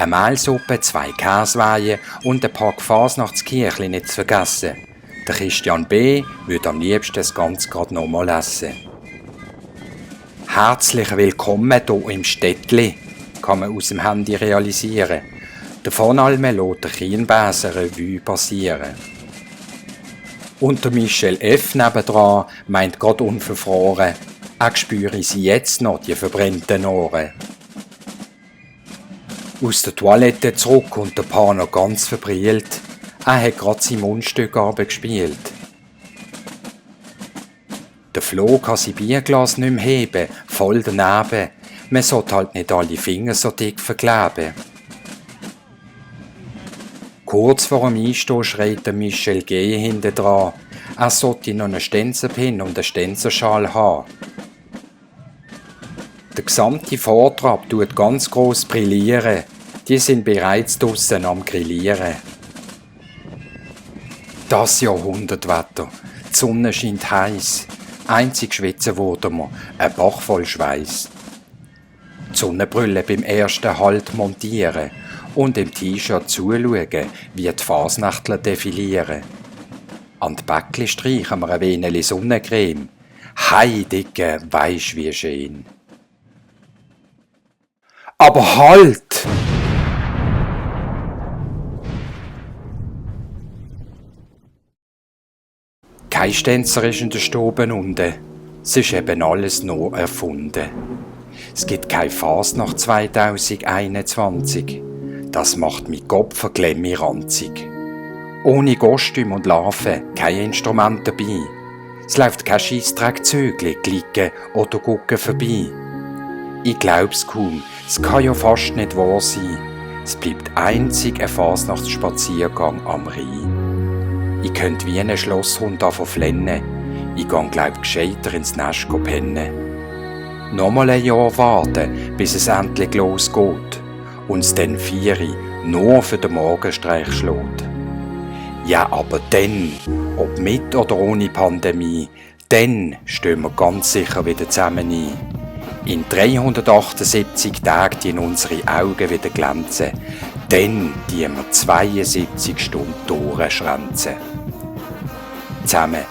Eine Mehlsuppe, 2 Käseweihe und ein Pack Fasnachtskirchli nicht zu vergessen. Der Christian B. würde am liebsten das Ganze gerade nochmal essen. Herzlich willkommen hier im Städtli, kann man aus dem Handy realisieren. Der von allem lässt der Kienbäse Revue passieren. Und der Michel F. nebendran meint grad unverfroren, auch spüre sie jetzt noch die verbrennten Ohren. Aus der Toilette zurück und der Paar noch ganz verbrillt, er hat grad sein Mundstück abgespielt. Der Flo kann sein Bierglas nicht mehr heben, voll daneben, man sollte halt nicht alle Finger so dick verkleben. Kurz vor dem Einstehen schreit der Michel G. hinten dran, er sollte noch einen Stenzerpin und einen Stenzerschal haben. Der gesamte Vortrag tut ganz gross brillieren, die sind bereits draussen am Grillieren. Das Jahrhundertwetter, die Sonne scheint heiß, einzig schwitzen wurde mir, ein Bach voll Schweiß. Die Sonnenbrille beim ersten Halt montieren und im T-Shirt zuschauen, wie die Fasnachtler defilieren. An die Bäckli streichen wir ein wenig Sonnencreme. Hei, Dicke, weisst wie schön. Aber halt! Kein Stänzer ist in der Stube unten. Es ist eben alles nur erfunden. Es gibt keine Fasnacht 2021. Das macht mein Kopf verklemmi ranzig. Ohne Kostüm und Larven, kein Instrument dabei. Es läuft kein Scheissdreck-Zügli, klicken oder gucken vorbei. Ich glaub's kaum, es kann ja fast nicht wahr sein. Es bleibt einzig ein Fasnachtsspaziergang am Rhein. Ich könnt wie ein Schlosshund flennen. Ich gang glaub gescheiter ins Nest pennen. Nochmal ein Jahr warten, bis es endlich losgeht. Uns dann 4 nur für den Morgenstreich schlägt. Ja, aber dann, ob mit oder ohne Pandemie, dann stehen wir ganz sicher wieder zusammen ein. In 378 Tagen die in unsere Augen wieder glänzen, dann die wir 72 Stunden durchschränzen. Zusammen